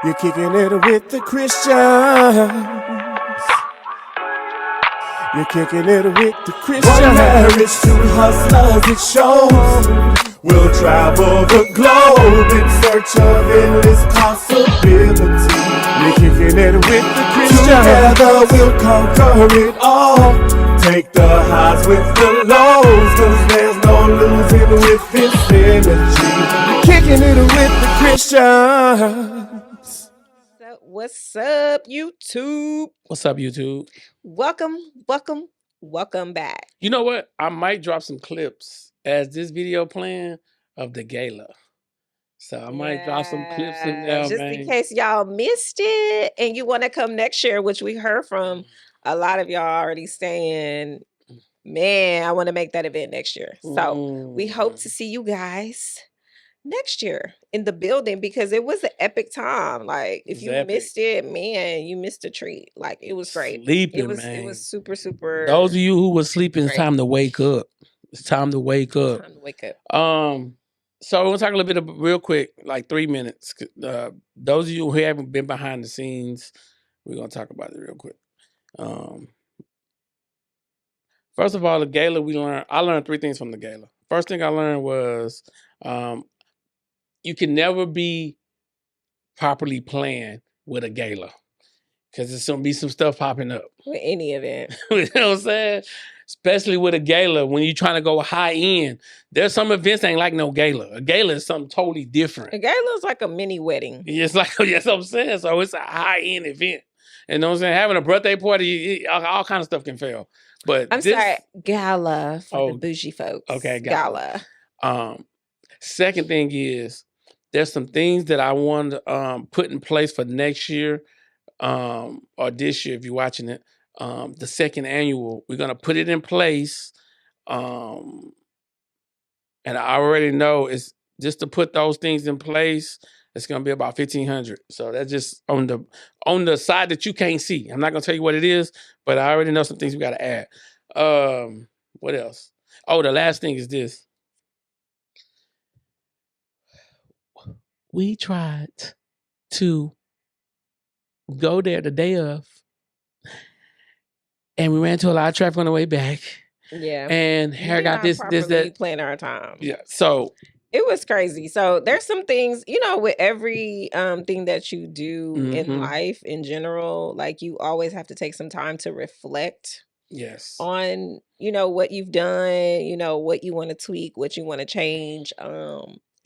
You're kicking it with the Christians. You're kicking it with the Christians. One marriage, two hustlers, it shows. We'll travel the globe in search of endless possibility. You're kicking it with the Christians. Together we'll conquer it all. Take the highs with the lows, cause there's no losing with this energy. You're kicking it with the Christians. What's up, YouTube? What's up, YouTube? Welcome back. You know what? I might drop some clips as this video playing of the gala. So I might drop some clips in there, just man. in case y'all missed it and you want to come next year, which we heard from a lot of y'all already saying, man, I want to make that event next year. So we hope to see you guys next year in the building because it was an epic time. Like if you missed it, man, you missed a treat. Like it was great. Sleeping, man. It was super. Those of you who were sleeping, it's time to wake up. It's time to wake up. So we'll talk a little bit real quick, like 3 minutes. Those of you who haven't been behind the scenes, we're gonna talk about it real quick. First of all, the gala I learned 3 things from the gala. First thing I learned was you can never be properly planned with a gala because there's gonna be some stuff popping up. With any event. You know what I'm saying? Especially with a gala, when you're trying to go high end, there's some events ain't like no gala. A gala is something totally different. A gala is like a mini wedding. It's like, that's what I'm saying. So it's a high end event. You know what I'm saying? Having a birthday party, all kind of stuff can fail. But I'm sorry, gala for the bougie folks. Okay, gala. Second thing is, there's some things that I want to put in place for next year, or this year if you're watching it. The second annual, we're gonna put it in place, and I already know it's just to put those things in place. It's gonna be about $1,500. So that's just on the side that you can't see. I'm not gonna tell you what it is, but I already know some things we gotta add. What else? Oh, the last thing is this. We tried to go there the day of, and we ran into a lot of traffic on the way back. Yeah. And Harry got this, that. Plan our time. Yeah. So it was crazy. So there's some things, with every thing that you do in life in general, like you always have to take some time to reflect. Yes. On, what you've done, what you want to tweak, what you want to change.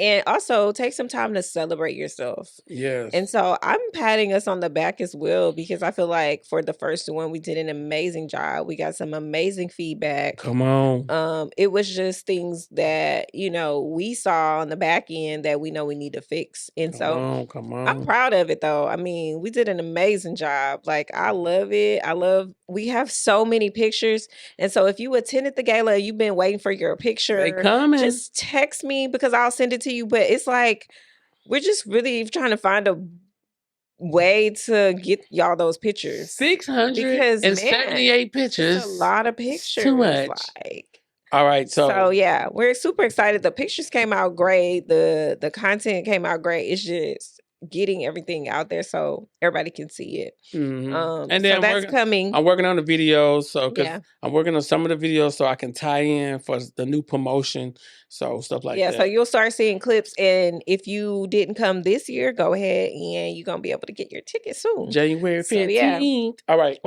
And also take some time to celebrate yourself. Yes. And so I'm patting us on the back as well, because I feel like for the first one, we did an amazing job. We got some amazing feedback. Come on. It was just things that, we saw on the back end that we know we need to fix. And come on. I'm proud of it though. I mean, we did an amazing job. Like, I love it. We have so many pictures. And so if you attended the gala, you've been waiting for your picture, they coming. Just text me because I'll send it to you. But it's like, we're just really trying to find a way to get y'all those pictures. 678 pictures. That's a lot of pictures. Too much. All right. So yeah, we're super excited. The pictures came out great. The content came out great. It's just getting everything out there so everybody can see it. And then so that's coming. I'm working on the videos, I'm working on some of the videos so I can tie in for the new promotion, so stuff like that. Yeah, so you'll start seeing clips, and if you didn't come this year, go ahead and you're gonna be able to get your ticket soon. January 15th. All right.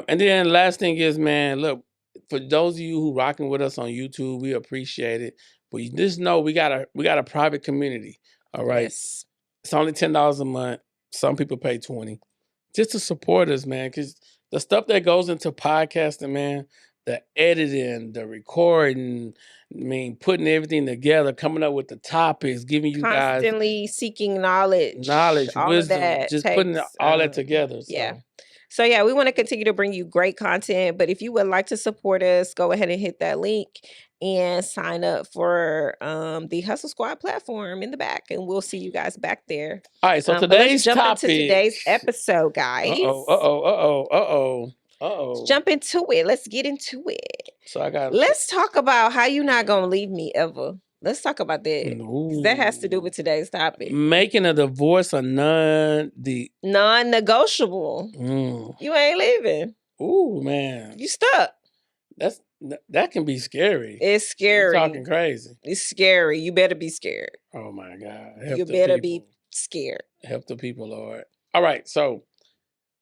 And then last thing is, man, look, for those of you who rocking with us on YouTube, we appreciate it. But you just know we got a private community. All right. Yes. It's only $10 a month. Some people pay $20 just to support us, man. Because the stuff that goes into podcasting, man, the editing, the recording, putting everything together, coming up with the topics, giving you guys constantly seeking knowledge, wisdom, just putting all that together. So. Yeah. So yeah, we want to continue to bring you great content. But if you would like to support us, go ahead and hit that link and sign up for the Hustle Squad platform in the back, and we'll see you guys back there. All right, so today's let's jump topic. into today's episode, guys. Let's jump into it. Let's get into it. So let's talk about how you not gonna leave me ever. Let's talk about that. 'Cause that has to do with today's topic. Making a divorce a Non-negotiable. You ain't leaving. Ooh, man. You stuck. That can be scary. It's scary. You're talking crazy. It's scary. You better be scared. Oh my God. You better be scared. Help the people, Lord. All right, so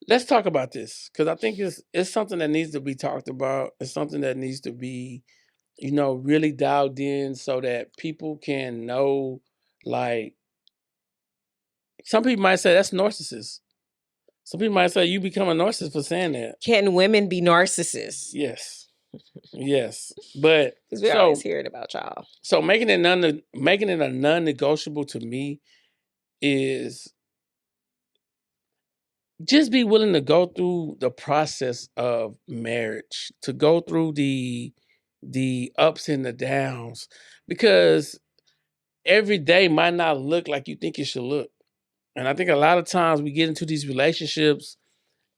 let's talk about this, because I think it's something that needs to be talked about. It's something that needs to be, really dialed in so that people can know, like, some people might say that's narcissist. Some people might say you become a narcissist for saying that. Can women be narcissists? Yes. Yes. But because we always hear it about y'all. So making it a non-negotiable to me is just be willing to go through the process of marriage, to go through the ups and the downs, because every day might not look like you think it should look. And I think a lot of times we get into these relationships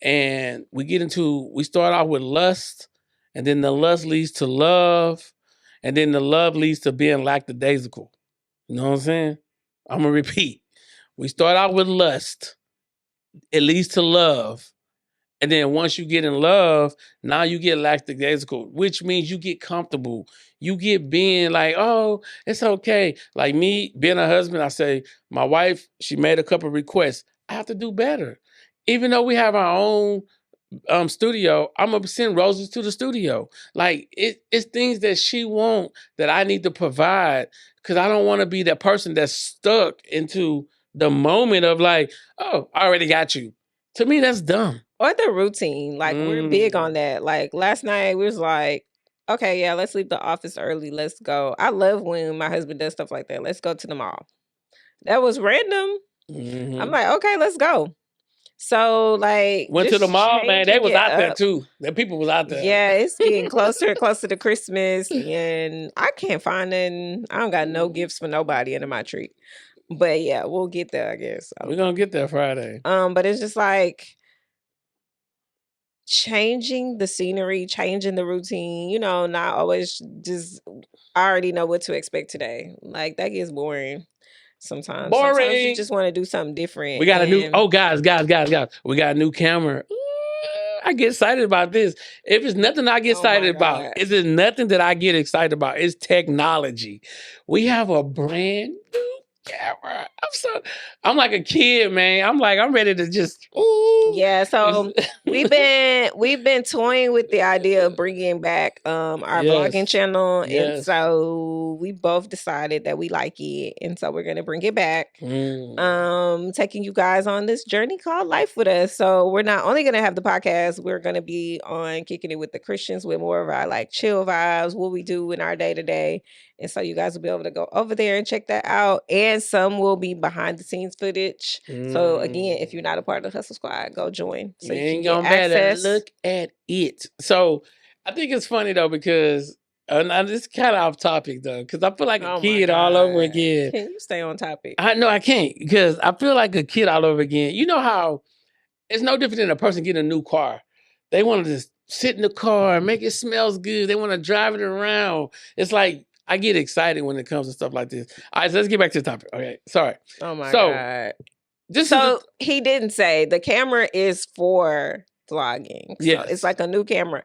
and we start out with lust, and then the lust leads to love, and then the love leads to being lackadaisical. You know what I'm saying? I'm going to repeat. We start out with lust. It leads to love. And then once you get in love, now you get lackadaisical, which means you get comfortable. You get being like, oh, it's okay. Like me being a husband, I say, my wife, she made a couple requests. I have to do better. Even though we have our own studio, I'm going to send roses to the studio. Like it's things that she wants that I need to provide, because I don't want to be that person that's stuck into the moment of like, oh, I already got you. To me, that's dumb. Or the routine. Like, we're big on that. Like, last night, we was like, okay, yeah, let's leave the office early. Let's go. I love when my husband does stuff like that. Let's go to the mall. That was random. I'm like, okay, let's go. So, like, went to the mall, man. They was out there, too. The people was out there. Yeah, it's getting closer and closer to Christmas, and I can't find nothing. I don't got no gifts for nobody under my tree. But, yeah, we'll get there, I guess. We're going to get there Friday. But it's just like changing the scenery, changing the routine, not always just, I already know what to expect today. Like, that gets boring sometimes. Boring. Sometimes you just want to do something different. We got guys, we got a new camera. I get excited about this. If it's nothing I get excited about, if there's nothing that I get excited about, it's technology. We have a brand new camera. I'm like a kid, man. I'm ready to just. Ooh. Yeah, so we've been toying with the idea of bringing back our vlogging channel, and so we both decided that we like it, and so we're gonna bring it back. Taking you guys on this journey called life with us. So we're not only gonna have the podcast, we're gonna be on Kicking It with the Christians with more of our like chill vibes, what we do in our day to day. And so you guys will be able to go over there and check that out. And some will be behind the scenes footage. So again, if you're not a part of the Hustle Squad, go join. So you ain't gonna better look at it. So I think it's funny though, because it's kind of off topic though, because I feel like a kid all over again. Can you stay on topic? I can't, because I feel like a kid all over again. You know how it's no different than a person getting a new car. They want to just sit in the car, make it smells good. They want to drive it around. It's like, I get excited when it comes to stuff like this. All right, so let's get back to the topic. Okay, sorry. Oh my God. He didn't say the camera is for vlogging. Yes. So it's like a new camera.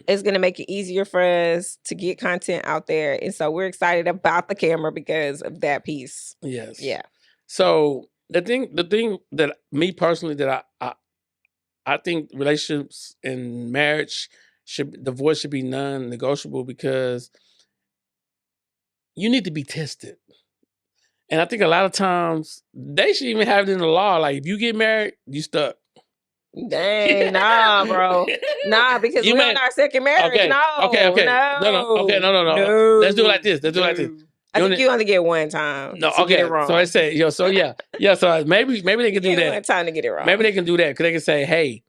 It's going to make it easier for us to get content out there. And so we're excited about the camera because of that piece. Yes. Yeah. So the thing that me personally, that I think relationships and marriage divorce should be non-negotiable, because you need to be tested. And I think a lot of times they should even have it in the law. Like, if you get married, you stuck. Dang, nah, bro. Nah, because we're on our second marriage. Okay. No. Okay. No. Let's do it like this. I think you only get one time. No, to okay. Get it wrong. So I say, so maybe they can do that. One time to get it wrong. Maybe they can do that, because they can say, hey,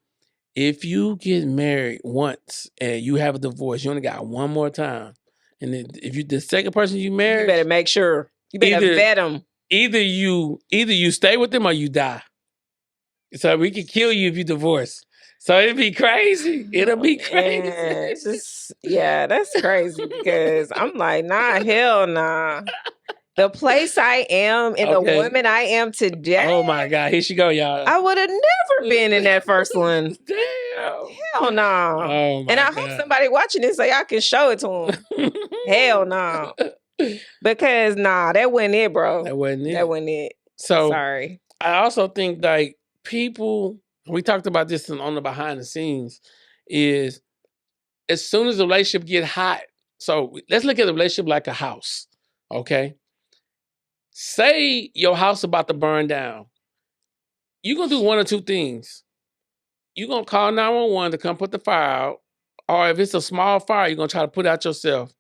if you get married once and you have a divorce, you only got one more time. And then if you the second person you married, you better make sure. You better vet them. Either you stay with them or you die. So we can kill you if you divorce. So it'd be crazy. It'll be crazy. That's crazy, because I'm like, nah, hell nah. the place I am and the woman I am today. Oh my God, here she go, y'all. I would have never been in that first one. Damn. Hell no. Oh my and I God. hope somebody watching this so y'all can show it to them. Hell no. Because that wasn't it, bro. That wasn't it. That wasn't it. So sorry. I also think like people, we talked about this on the behind the scenes, is as soon as the relationship get hot. So let's look at the relationship like a house. Okay. Say your house about to burn down. You're going to do one or two things. You're going to call 911 to come put the fire out. Or if it's a small fire, you're going to try to put it out yourself.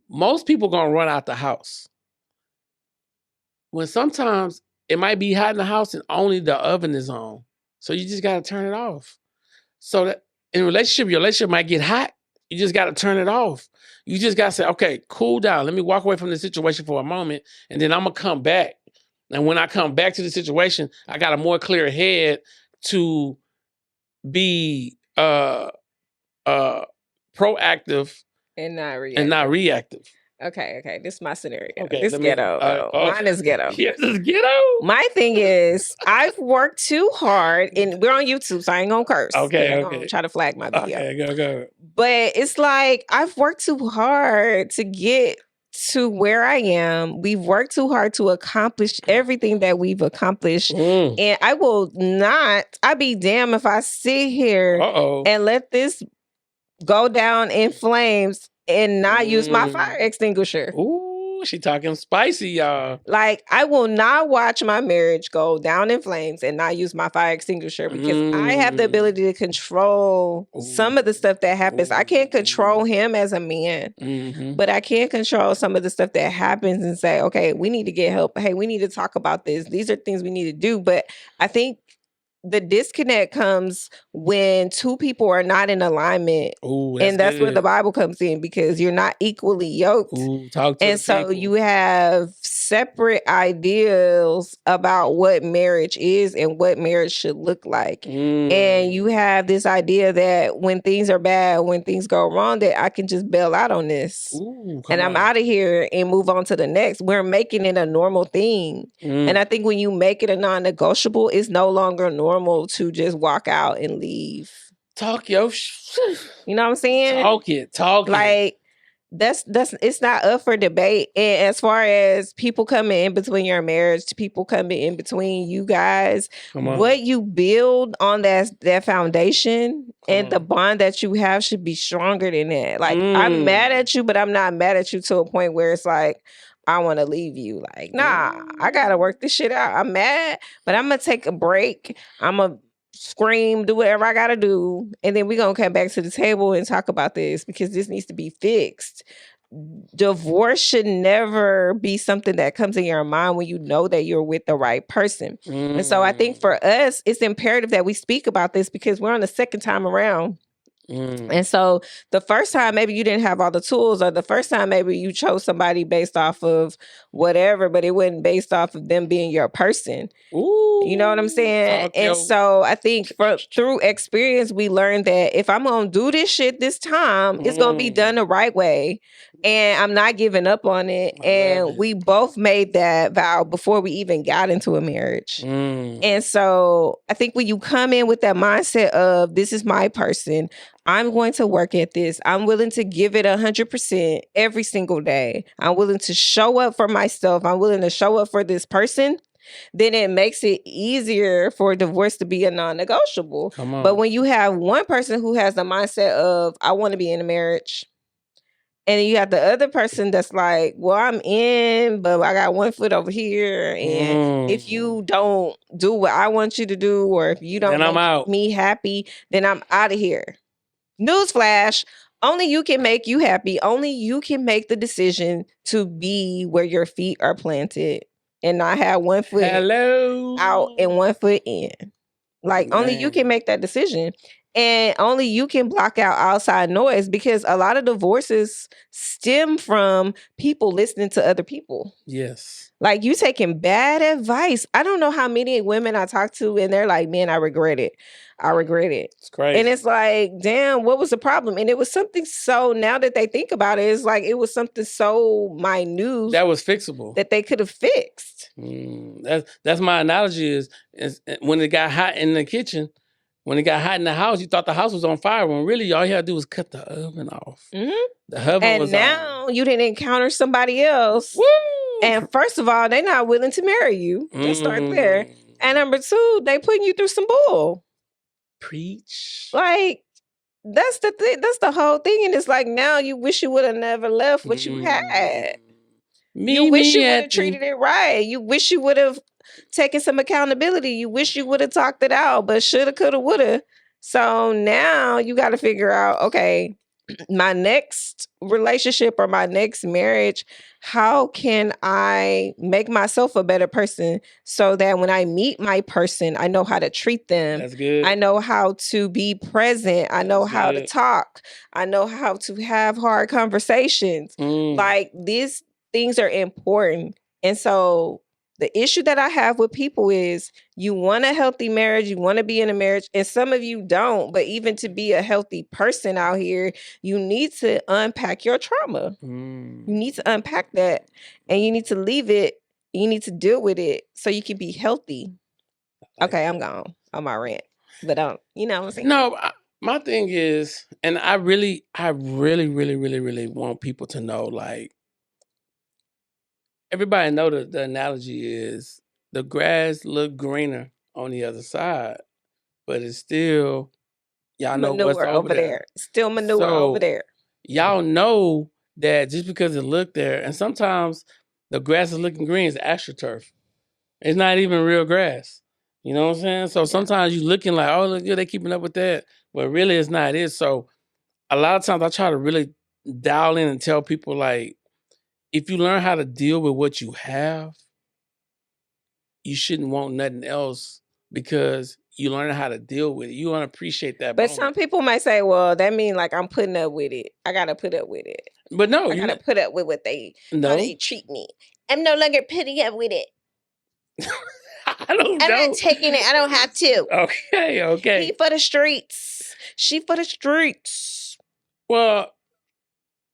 Most people going to run out the house. When sometimes it might be hot in the house and only the oven is on. So you just got to turn it off. So that in a relationship, your relationship might get hot. You just got to turn it off. You just got to say, okay, cool down. Let me walk away from the situation for a moment. And then I'm going to come back. And when I come back to the situation, I got a more clear head to be proactive and not reactive. Okay. This is my scenario. Okay, this ghetto. Mine is ghetto. Yes, it's ghetto. My thing is, I've worked too hard, and we're on YouTube, so I ain't gonna curse. Okay, I'm gonna try to flag my video. Okay, go. But it's like I've worked too hard to get to where I am. We've worked too hard to accomplish everything that we've accomplished, and I will not. I'd be damned if I sit here and let this go down in flames and not use my fire extinguisher. Ooh, she talking spicy, y'all. Like, I will not watch my marriage go down in flames and not use my fire extinguisher because I have the ability to control some of the stuff that happens. I can't control him as a man, but I can control some of the stuff that happens and say, okay, we need to get help. Hey, we need to talk about this. These are things we need to do. But I think the disconnect comes when two people are not in alignment. And that's where the Bible comes in, because you're not equally yoked. And so you have separate ideals about what marriage is and what marriage should look like. And you have this idea that when things are bad, when things go wrong, that I can just bail out on this. And I'm out of here and move on to the next. We're making it a normal thing. And I think when you make it a non-negotiable, it's no longer normal to just walk out and leave. Talk your you know what I'm saying? Talk it. Like, that's it's not up for debate. And as far as people coming in between your marriage, people coming in between you guys, what you build on that foundation and the bond that you have should be stronger than that. Like, I'm mad at you, but I'm not mad at you to a point where it's like, I want to leave you. Like, nah, I got to work this shit out. I'm mad, but I'm going to take a break. I'm going to scream, do whatever I got to do. And then we're going to come back to the table and talk about this because this needs to be fixed. Divorce should never be something that comes in your mind when you know that you're with the right person. And so I think for us, it's imperative that we speak about this because we're on the second time around. And so the first time maybe you didn't have all the tools, or the first time maybe you chose somebody based off of whatever, but it wasn't based off of them being your person. You know what I'm saying? And so I think through experience, we learned that if I'm going to do this shit this time, it's going to be done the right way. And I'm not giving up on it. And we both made that vow before we even got into a marriage. And so I think when you come in with that mindset of this is my person, I'm going to work at this. I'm willing to give it 100% every single day. I'm willing to show up for myself. I'm willing to show up for this person. Then it makes it easier for divorce to be a non-negotiable. But when you have one person who has the mindset of, I want to be in a marriage, and then you have the other person that's like, well, I'm in, but I got one foot over here. And if you don't do what I want you to do, or if you don't make me happy, then I'm out of here. Newsflash, only you can make you happy. Only you can make the decision to be where your feet are planted and not have one foot out and one foot in. Like, only you can make that decision. And only you can block out outside noise, because a lot of divorces stem from people listening to other people. Yes. Like, you taking bad advice. I don't know how many women I talk to and they're like, man, I regret it. I regret it. It's crazy. And it's like, damn, what was the problem? And it was something so, now that they think about it, it's like it was something so minute that was fixable that they could have fixed. That's my analogy is when it got hot in the kitchen, when it got hot in the house, you thought the house was on fire when really all you had to do was cut the oven off. Mm-hmm. The oven and was now on. you didn't encounter somebody else. Woo! And first of all, they're not willing to marry you. Just start there. And number two, they putting you through some bull. Preach. Like, that's the thing. That's the whole thing. And it's like, now you wish you would have never left what you had. You wish you would have treated it right. You wish you would have taken some accountability. You wish you would have talked it out, but shoulda, coulda, woulda. So now you got to figure out, okay, my next relationship or my next marriage, how can I make myself a better person so that when I meet my person, I know how to treat them. That's good. I know how to be present. I know how to talk. I know how to have hard conversations. Like, these things are important. And so the issue that I have with people is, you want a healthy marriage, you want to be in a marriage, and some of you don't. But even to be a healthy person out here, you need to unpack your trauma. You need to unpack that, and you need to leave it. You need to deal with it so you can be healthy. Okay, I'm gone on my rant, but you know what I'm saying? No, my thing is, and I really want people to know, like, everybody know that the analogy is the grass look greener on the other side, but it's still, y'all know manure what's over there. Still manure over there. Y'all know that just because it looked there, and sometimes the grass is looking green, is astroturf. It's not even real grass. You know what I'm saying? So sometimes you looking like, oh, look, they keeping up with that, but really it's not it. So a lot of times I try to really dial in and tell people, like, if you learn how to deal with what you have, you shouldn't want nothing else, because you learn how to deal with it. You want to appreciate that But moment. some people might say, well, that means like I'm putting up with it. I got to put up with it. But no, I got to put up with what how they treat me. I'm no longer putting up with it. I'm not taking it. I don't have to. Okay. He for the streets. She for the streets. Well,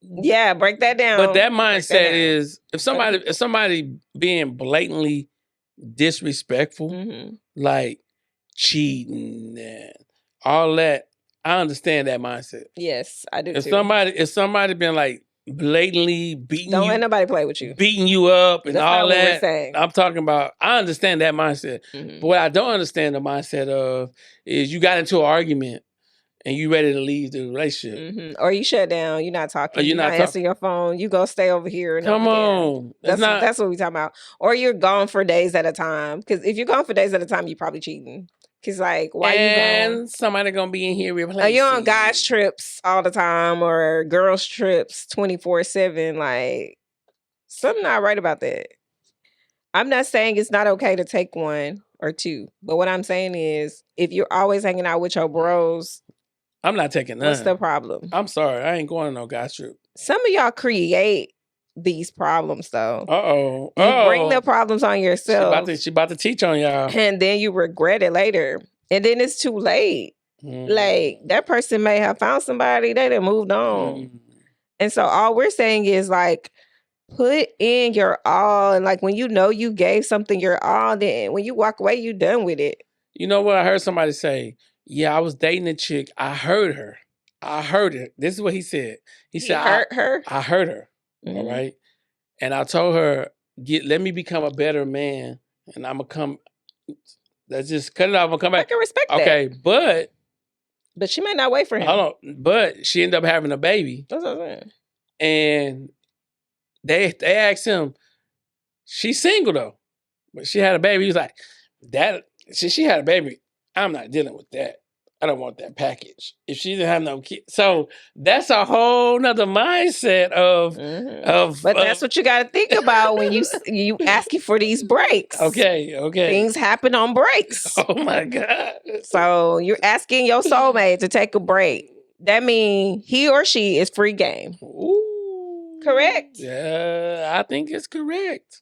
yeah, break that down. But that mindset is, if somebody being blatantly disrespectful, like cheating and all that, I understand that mindset. Yes, I do if too. If somebody been like blatantly beating don't you, let nobody play with you, beating you up and that's all not what that, we're saying. I'm talking about, I understand that mindset. But what I don't understand the mindset of is, you got into an argument and you ready to leave the relationship. Or you shut down, you're not talking, you're not answering your phone, you go stay over here and come on. That's what we talking about. Or you're gone for days at a time. Because if you're gone for days at a time, you're probably cheating. Because like, why you gone? And somebody gonna be in here replacing. Are you on guys trips all the time or girls trips 24/7? Like, something not right about that. I'm not saying it's not okay to take one or two, but what I'm saying is, if you're always hanging out with your bros, I'm not taking none. What's the problem? I'm sorry, I ain't going on no guys trip. Some of y'all create these problems though. You bring the problems on yourself. She about to teach on y'all. And then you regret it later. And then it's too late. Like, that person may have found somebody, they done moved on. And so all we're saying is, like, put in your all. And like, when you know you gave something your all, then when you walk away, you done with it. You know what? I heard somebody say, yeah, I was dating a chick. I heard her. This is what he said. He said, hurt her? I heard her. All right. And I told her, let me become a better man. And I'm going to come. Let's just cut it off and come back. I can respect that. Okay. But she may not wait for him. Hold on. But she ended up having a baby. That's what I'm saying. And they asked him, she's single though. But she had a baby. He was like, she had a baby. I'm not dealing with that. I don't want that package. If she didn't have no kids. So that's a whole nother mindset of But that's what you got to think about when you asking for these breaks. Okay. Things happen on breaks. Oh my God. So you're asking your soulmate to take a break. That means he or she is free game. Ooh. Correct? Yeah, I think it's correct.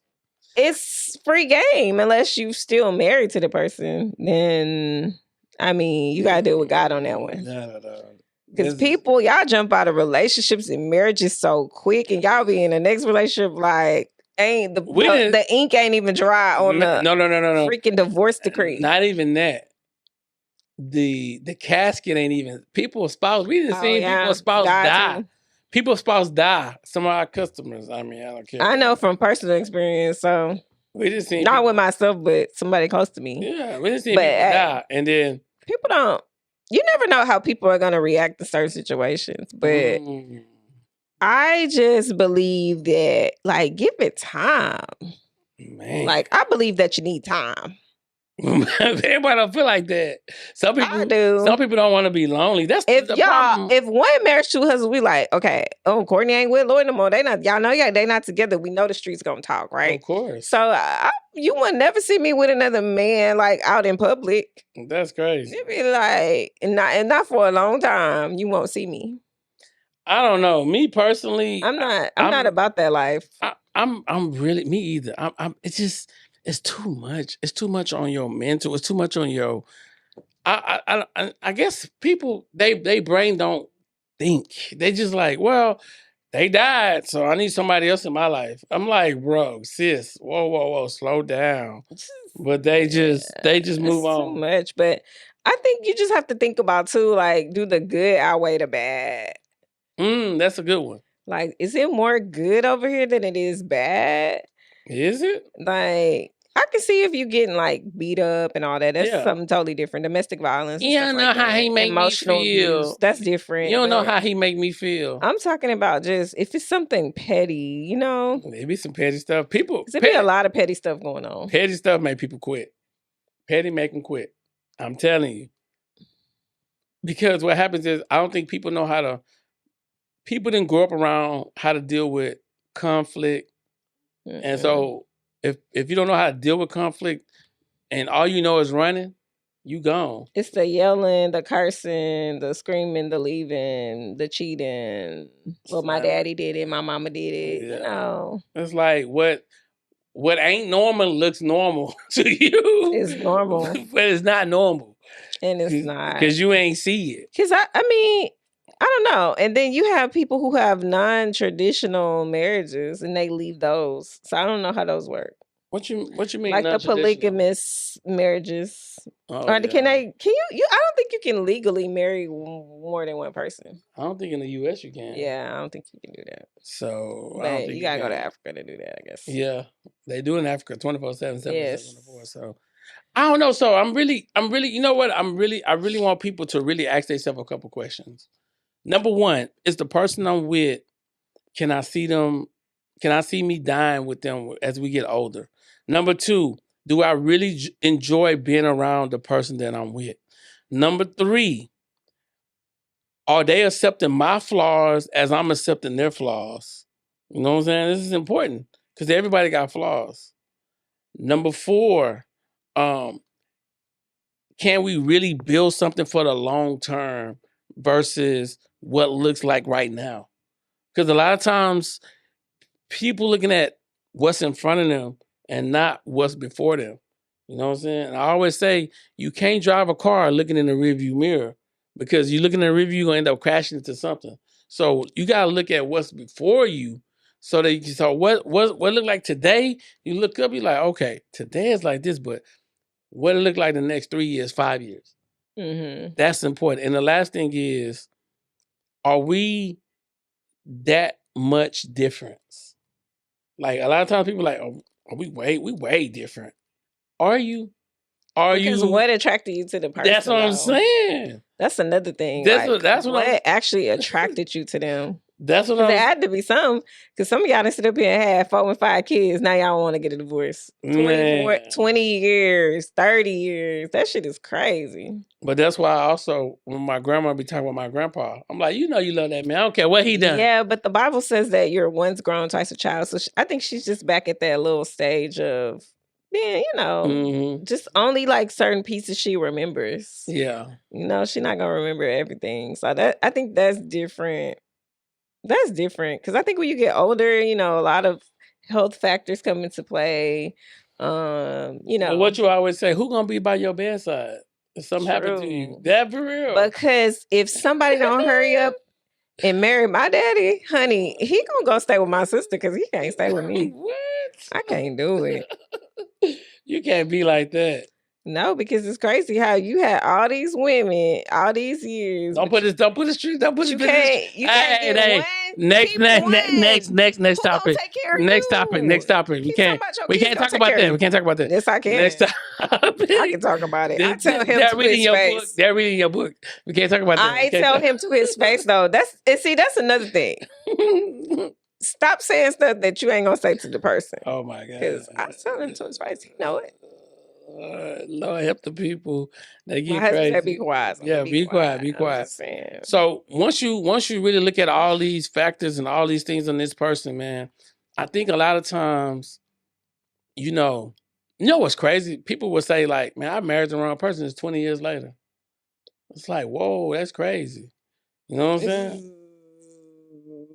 It's free game unless you still married to the person. Then, I mean, you got to deal with God on that one. No. Because people, y'all jump out of relationships and marriages so quick, and y'all be in the next relationship like the ink ain't even dry on the no freaking divorce decree. Not even that. The casket ain't even people's spouse. We didn't see people's spouse die. Too. People's spouse die. Some of our customers. I mean, I don't care. I know from personal experience. So we just seen not with myself, but somebody close to me. Yeah, we just seen people die, and then people don't. You never know how people are gonna react to certain situations, but I just believe that, like, give it time. Man, like I believe that you need time. Everybody don't feel like that. Some people do. Some people don't want to be lonely. That's the problem. If one marriage, two husbands, we like, okay, Courtney ain't with Lloyd no more. They not, y'all know, they not together. We know the streets gonna talk, right? Of course. So you would never see me with another man like out in public. That's crazy. It'd be like, and not for a long time. You won't see me. I don't know. Me personally, I'm not about that life. I'm really me either. It's too much. It's too much on your mental. It's too much on your. I guess people they brain don't think. They just like, well, they died, so I need somebody else in my life. I'm like, bro, sis, whoa, slow down. But they just move on. Too much. But I think you just have to think about too, like, do the good outweigh the bad? That's a good one. Like, is it more good over here than it is bad? Is it? Like, I can see if you getting like beat up and all that. That's something totally different. Domestic violence. You don't know how he make me feel. Abuse, that's different. You don't know how he make me feel. I'm talking about just if it's something petty, you know. Maybe some petty stuff. People. There be a lot of petty stuff going on. Petty stuff make people quit. Petty make them quit. I'm telling you. Because what happens is I don't think people know how to. People didn't grow up around how to deal with conflict. And so if you don't know how to deal with conflict and all you know is running, you gone. It's the yelling, the cursing, the screaming, the leaving, the cheating. Well, my daddy did it, my mama did it, you know. It's like what ain't normal looks normal to you. It's normal. But it's not normal. And it's not. Because you ain't see it. Because I mean, I don't know. And then you have people who have non-traditional marriages and they leave those. So I don't know how those work. What you mean? Like the polygamous marriages. Oh, or can you I don't think you can legally marry more than one person. I don't think in the US you can. Yeah, I don't think you can do that. So but I don't think you gotta go to Africa to do that, I guess. Yeah. They do in Africa 24/7, 7/24. So I don't know. So I'm really, you know what? I really want people to really ask themselves a couple questions. Number one, is the person I'm with, can I see me dying with them as we get older? Number two, do I really enjoy being around the person that I'm with? Number three, are they accepting my flaws as I'm accepting their flaws? You know what I'm saying? This is important because everybody got flaws. Number four, can we really build something for the long term versus what looks like right now? Because a lot of times people looking at what's in front of them and not what's before them. You know what I'm saying? And I always say you can't drive a car looking in the rearview mirror because you look in the rearview, you're going to end up crashing into something. So you got to look at what's before you so that you can say, what look like today? You look up, you're like, okay, today is like this, but what it look like the next 3 years, 5 years? Mm-hmm. That's important. And the last thing is, are we that much difference? Like a lot of times people are like, oh, we way different. Are you? Because what attracted you to the person? That's what I'm saying. That's another thing. That's what actually attracted you to them. That's what Because I there was. had to be some. Because some of y'all done sit up here and had 4 and 5 kids. Now y'all want to get a divorce. 20 years, 30 years. That shit is crazy. But that's why also when my grandma be talking about my grandpa, I'm like, you love that man. I don't care what he done. Yeah, but the Bible says that you're once grown, twice a child. So I think she's just back at that little stage of being, just only like certain pieces she remembers. Yeah. She's not gonna remember everything. So I think that's different. That's different because I think when you get older, a lot of health factors come into play. Well, what you always say, who gonna be by your bedside if something happened to you? That for real. Because if somebody don't hurry up and marry my daddy, honey, he gonna go stay with my sister because he can't stay with me. What? I can't do it. You can't be like that. No, because it's crazy how you had all these women all these years. Don't put this street. Don't put this. You can't get one. Next topic. Take care of Next you. topic. Next topic. We can't talk about that. We can't talk about that. Yes, I can. Next topic. I can talk about it. I tell him to his face. They're reading your book. We can't talk about that. I tell him to his face though. That's another thing. Stop saying stuff that you ain't gonna say to the person. Oh my God! Because I tell him to his face. He know it. Lord help the people. They get my husband crazy. Said, be quiet. Yeah, be quiet. Be quiet. So once you really look at all these factors and all these things in this person, man, I think a lot of times, you know what's crazy? People will say like, "Man, I married the wrong person." It's 20 years later. It's like, whoa, that's crazy. You know what I'm saying?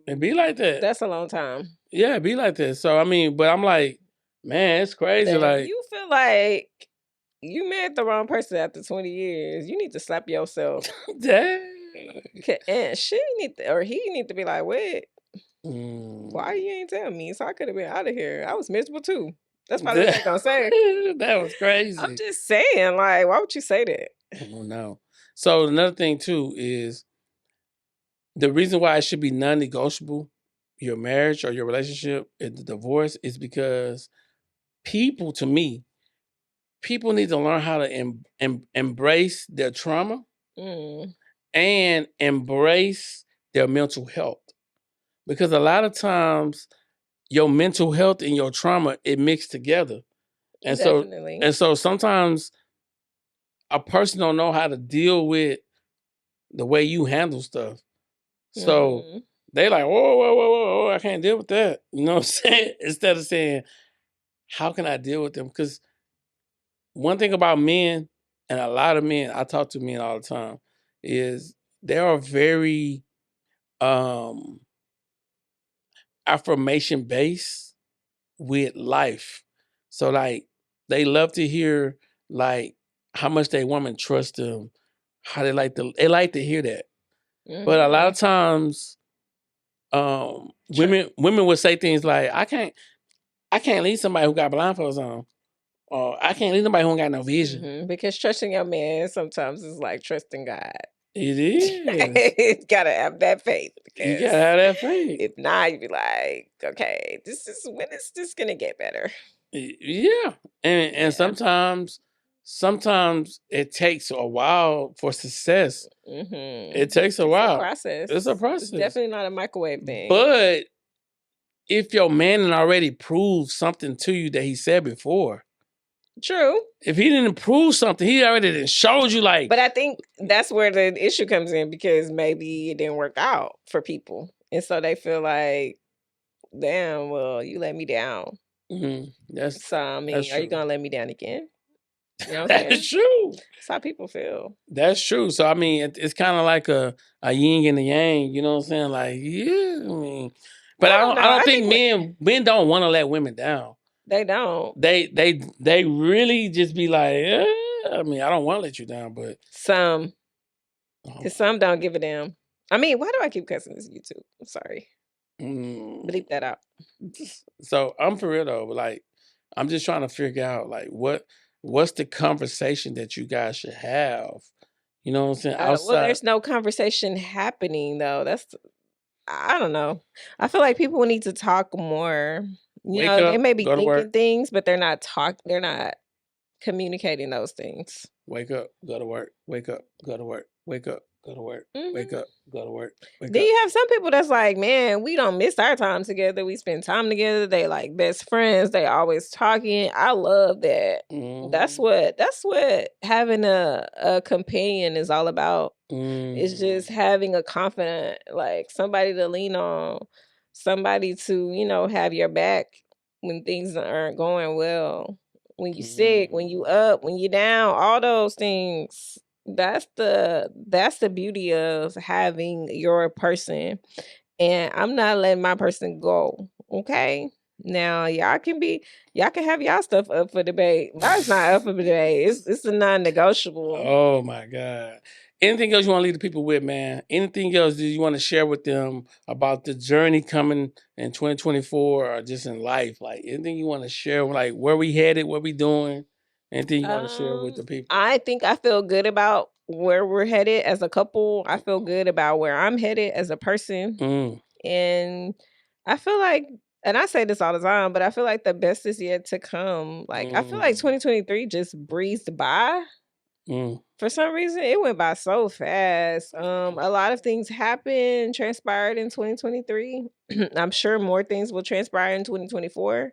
It be like that. That's a long time. Yeah, it be like that. So I mean, but I'm like, man, it's crazy. If like you feel like you married the wrong person after 20 years, you need to slap yourself. Dang. And he need to be like, wait, why you ain't tell me? So I could have been out of here. I was miserable too. That's probably what they're gonna say. That was crazy. I'm just saying, like, why would you say that? Oh no. So another thing too is the reason why it should be non-negotiable, your marriage or your relationship, the divorce, is because people need to learn how to embrace their trauma and embrace their mental health. Because a lot of times your mental health and your trauma, it mixed together. And Definitely. so sometimes a person don't know how to deal with the way you handle stuff. So they like, whoa, I can't deal with that. You know what I'm saying? Instead of saying, how can I deal with them? Because one thing about men, and a lot of men, I talk to men all the time, is they are very affirmation based with life. So like they love to hear like how much their woman trusts them, how they like to hear that. But a lot of times women would say things like, I can't leave somebody who got blindfolds on. Or I can't leave somebody who ain't got no vision. Because trusting your man sometimes is like trusting God. It is. You gotta have that faith. You gotta have that faith. If not, you'd be like, okay, when is this gonna get better? Yeah. And sometimes it takes a while for success. It takes a while. It's a process. It's definitely not a microwave thing. But if your man already proved something to you that he said before. True. If he didn't prove something, he already showed you like. But I think that's where the issue comes in because maybe it didn't work out for people. And so they feel like, damn, well, you let me down. So, I mean, are you going to let me down again? You know what I'm saying? That's true. That's how people feel. That's true. So, I mean, it's kind of like a yin and a yang, you know what I'm saying? Like, yeah, I mean. But I don't think men don't want to let women down. They don't. They really just be like, I mean, I don't want to let you down, but some, because some don't give a damn. I mean, why do I keep cussing this YouTube? I'm sorry. Bleep that out. So I'm for real though. Like, I'm just trying to figure out like what's the conversation that you guys should have. You know what I'm saying? Well, there's no conversation happening though. I don't know. I feel like people need to talk more. They may be thinking things, but they're not communicating those things. Wake up, go to work. Wake up, go to work. Wake up, Go to work. Mhm. Wake up. Go to work. Wake Then up. you have some people that's like, man, we don't miss our time together. We spend time together. They like best friends. They always talking. I love that. That's what having a companion is all about. It's just having a confidant, like somebody to lean on, somebody to, have your back when things aren't going well. When you sick, when you up, when you down, all those things. That's the beauty of having your person. And I'm not letting my person go. Okay. Now y'all can have y'all stuff up for debate. Mine's not up for debate. It's a non-negotiable. Oh my God. Anything else you want to leave the people with, man? Anything else that you want to share with them about the journey coming in 2024 or just in life? Like anything you want to share, like where we headed, what we doing? Anything you want to share with the people? I think I feel good about where we're headed as a couple. I feel good about where I'm headed as a person. And I feel like, and I say this all the time, but I feel like the best is yet to come. Like I feel like 2023 just breezed by. For some reason, it went by so fast. A lot of things happened, transpired in 2023. I'm sure more things will transpire in 2024.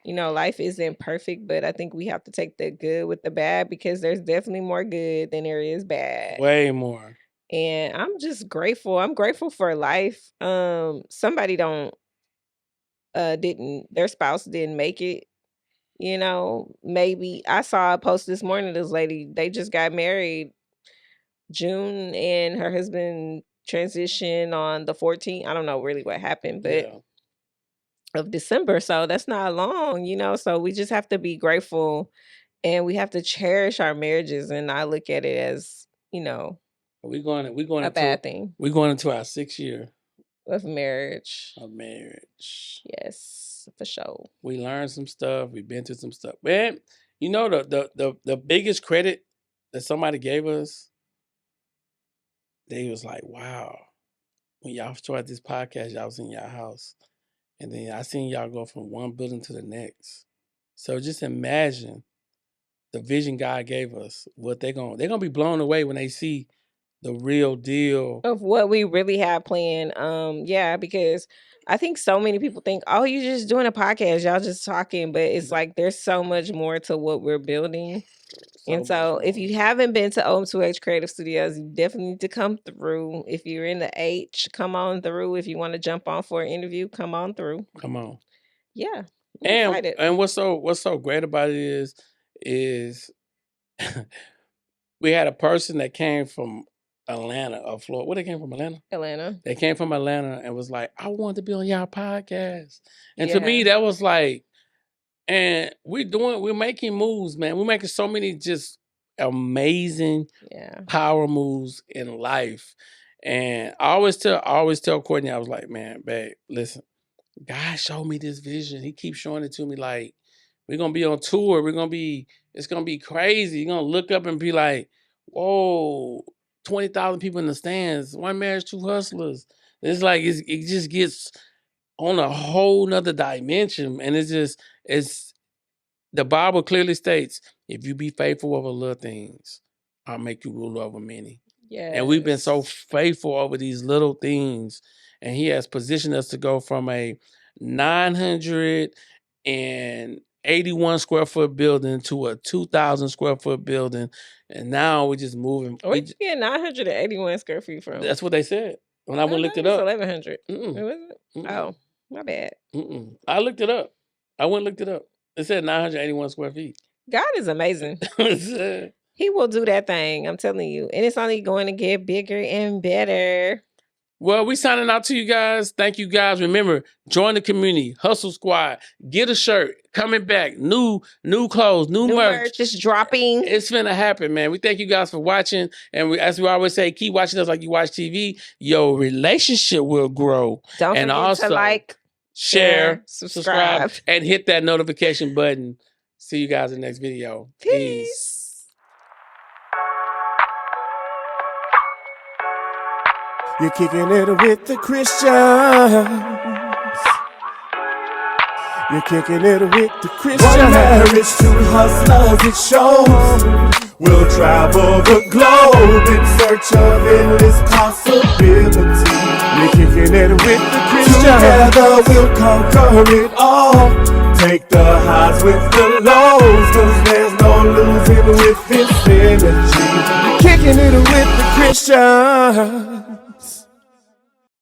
Life isn't perfect, but I think we have to take the good with the bad because there's definitely more good than there is bad. Way more. And I'm just grateful. I'm grateful for life. Somebody their spouse didn't make it. Maybe I saw a post this morning. This lady, they just got married June, and her husband transitioned on the 14th. I don't know really what happened, but of December. So that's not long, So we just have to be grateful, and we have to cherish our marriages and not look at it as, we're going a bad thing. We're going into our 6th year of marriage. Yes, for sure. We learned some stuff. We've been through some stuff. Man, the biggest credit that somebody gave us, they was like, wow, when y'all started this podcast, y'all was in y'all house. And then I seen y'all go from one building to the next. So just imagine the vision God gave us, what they're gonna be blown away when they see the real deal of what we really have planned. Because I think so many people think, oh, you're just doing a podcast, y'all just talking, but it's like there's so much more to what we're building. So if you haven't been to OM2H Creative Studios, you definitely need to come through. If you're in the H, come on through. If you want to jump on for an interview, come on through. Come on. Yeah. And what's so great about it is we had a person that came from Atlanta or Florida. Where they came from? Atlanta. They came from Atlanta and was like, I want to be on y'all podcast. And to me, that was like, and we're making moves, man. We're making so many just amazing power moves in life. And I always tell Courtney, I was like, man, babe, listen, God showed me this vision. He keeps showing it to me like, we're going to be on tour. It's going to be crazy. You're going to look up and be like, whoa, 20,000 people in the stands. One marriage, two hustlers. It's like, it just gets on a whole nother dimension. And it's the Bible clearly states, if you be faithful over little things, I'll make you rule over many. Yes. And we've been so faithful over these little things. And he has positioned us to go from a 981 square foot building to a 2,000 square foot building. And now we're just moving. Where did you get 981 square feet from? That's what they said. When I went and looked it up. 1,100. Was it? Oh, my bad. I looked it up. I went and looked it up. It said 981 square feet. God is amazing. He will do that thing. I'm telling you. And it's only going to get bigger and better. Well, we signing out to you guys. Thank you guys. Remember, join the community, Hustle Squad, get a shirt, coming back, new clothes, new merch. It's dropping. It's finna happen, man. We thank you guys for watching. And as we always say, keep watching us like you watch TV. Your relationship will grow. Don't forget to like, share, subscribe, and hit that notification button. See you guys in the next video. Peace. You're kicking it with the Christians. You're kicking it with the Christians. One marriage, two hustlers, it shows. We'll travel the globe in search search of endless possibility. We're kicking it with the Christian. Together we'll conquer it all. Take the highs with the lows, cause there's no losing with this energy. Kicking it with the Christian.